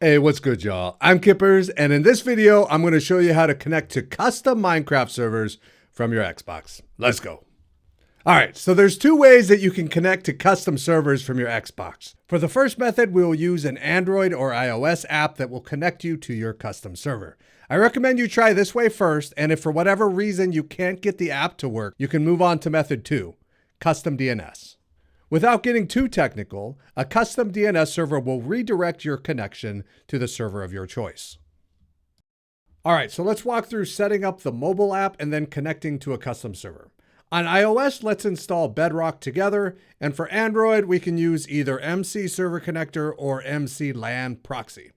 Hey, what's good, y'all? I'm KIPPERZ, and in this video, I'm going to show you how to connect to custom Minecraft servers from your Xbox. Let's go. All right, so there's two ways that you can connect to custom servers from your Xbox. For the first method, we'll use an Android or iOS app that will connect you to your custom server. I recommend you try this way first, and if for whatever reason you can't get the app to work, you can move on to method 2, custom DNS. Without getting too technical, a custom DNS server will redirect your connection to the server of your choice. All right, so let's walk through setting up the mobile app and then connecting to a custom server. On iOS, let's install BedrockTogether, and for Android, we can use either MC Server Connector or MC LAN Proxy.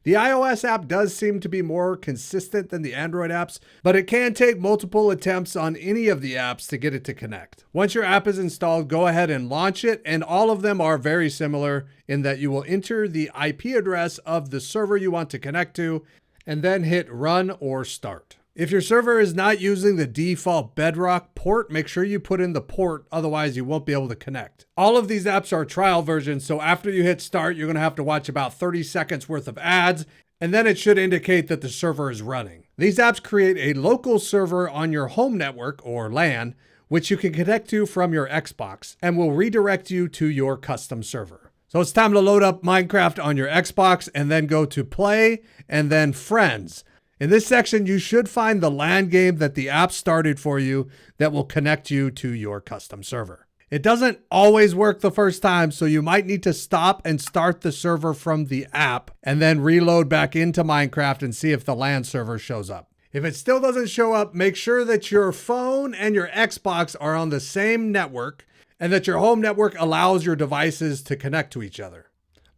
The iOS app does seem to be more consistent than the Android apps, but it can take multiple attempts on any of the apps to get it to connect. Once your app is installed, go ahead and launch it, and all of them are very similar in that you will enter the IP address of the server you want to connect to, and then hit run or start. If your server is not using the default Bedrock port, make sure you put in the port, otherwise you won't be able to connect. All of these apps are trial versions, so after you hit start, you're gonna have to watch about 30 seconds worth of ads, and then it should indicate that the server is running. These apps create a local server on your home network, or LAN, which you can connect to from your Xbox, and will redirect you to your custom server. So it's time to load up Minecraft on your Xbox, and then go to play, and then friends. In this section, you should find the LAN game that the app started for you that will connect you to your custom server. It doesn't always work the first time, so you might need to stop and start the server from the app and then reload back into Minecraft and see if the LAN server shows up. If it still doesn't show up, make sure that your phone and your Xbox are on the same network and that your home network allows your devices to connect to each other.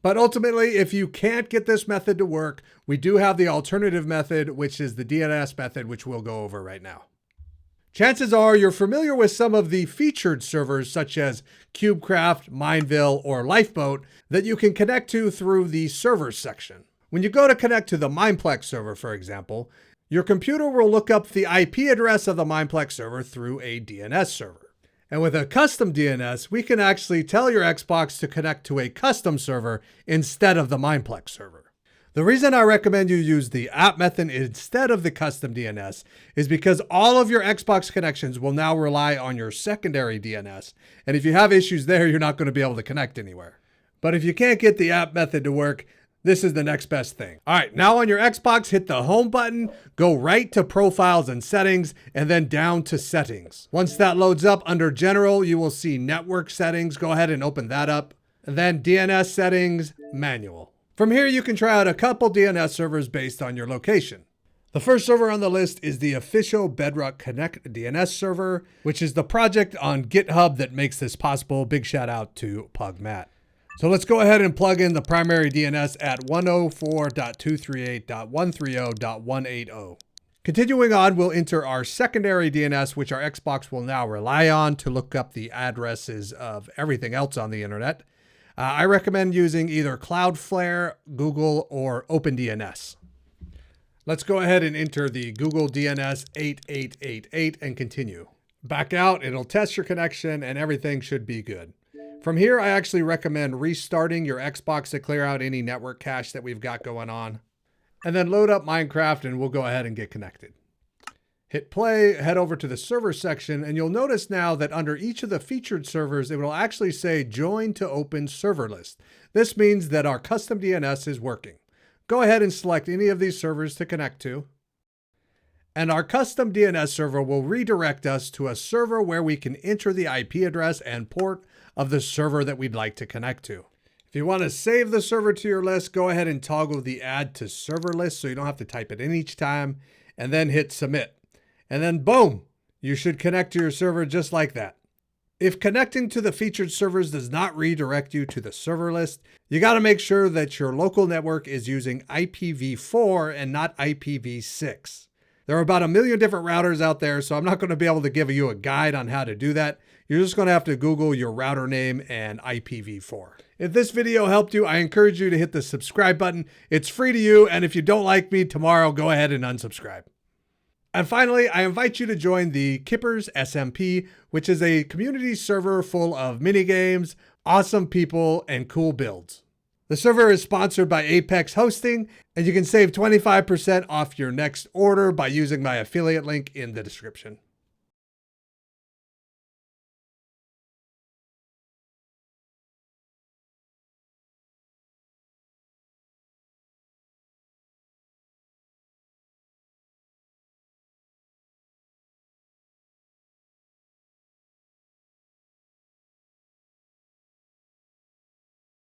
But ultimately, if you can't get this method to work, we do have the alternative method, which is the DNS method, which we'll go over right now. Chances are you're familiar with some of the featured servers such as CubeCraft, Mineville, or Lifeboat that you can connect to through the servers section. When you go to connect to the mineplex server, for example, your computer will look up the IP address of the mineplex server through a DNS server. And with a custom DNS, we can actually tell your Xbox to connect to a custom server instead of the mineplex server. The reason I recommend you use the app method instead of the custom DNS is because all of your Xbox connections will now rely on your secondary DNS. And if you have issues there, you're not going to be able to connect anywhere. But if you can't get the app method to work, this is the next best thing. All right, now on your Xbox, hit the home button, go right to profiles and settings, and then down to settings. Once that loads up under general, you will see network settings. Go ahead and open that up. And then DNS settings, manual. From here, you can try out a couple DNS servers based on your location. The first server on the list is the official BedrockConnect DNS server, which is the project on GitHub that makes this possible. Big shout out to PugMatt. So let's go ahead and plug in the primary DNS at 104.238.130.180. Continuing on, we'll enter our secondary DNS, which our Xbox will now rely on to look up the addresses of everything else on the internet. I recommend using either Cloudflare, Google, or OpenDNS. Let's go ahead and enter the Google DNS 8888 and continue. Back out, it'll test your connection, and everything should be good. From here, I actually recommend restarting your Xbox to clear out any network cache that we've got going on. And then load up Minecraft and we'll go ahead and get connected. Hit play, head over to the server section, and you'll notice now that under each of the featured servers, it will actually say join to open server list. This means that our custom DNS is working. Go ahead and select any of these servers to connect to. And our custom DNS server will redirect us to a server where we can enter the IP address and port of the server that we'd like to connect to. If you want to save the server to your list, go ahead and toggle the add to server list so you don't have to type it in each time, and then hit submit. And then boom, you should connect to your server just like that. If connecting to the featured servers does not redirect you to the server list, you got to make sure that your local network is using IPv4 and not IPv6. There are about 1 million different routers out there, so I'm not going to be able to give you a guide on how to do that. You're just going to have to Google your router name and IPv4. If this video helped you, I encourage you to hit the subscribe button. It's free to you, and if you don't like me tomorrow, go ahead and unsubscribe. And finally, I invite you to join the KIPPERZ SMP, which is a community server full of mini games, awesome people, and cool builds. The server is sponsored by Apex Hosting, and you can save 25% off your next order by using my affiliate link in the description.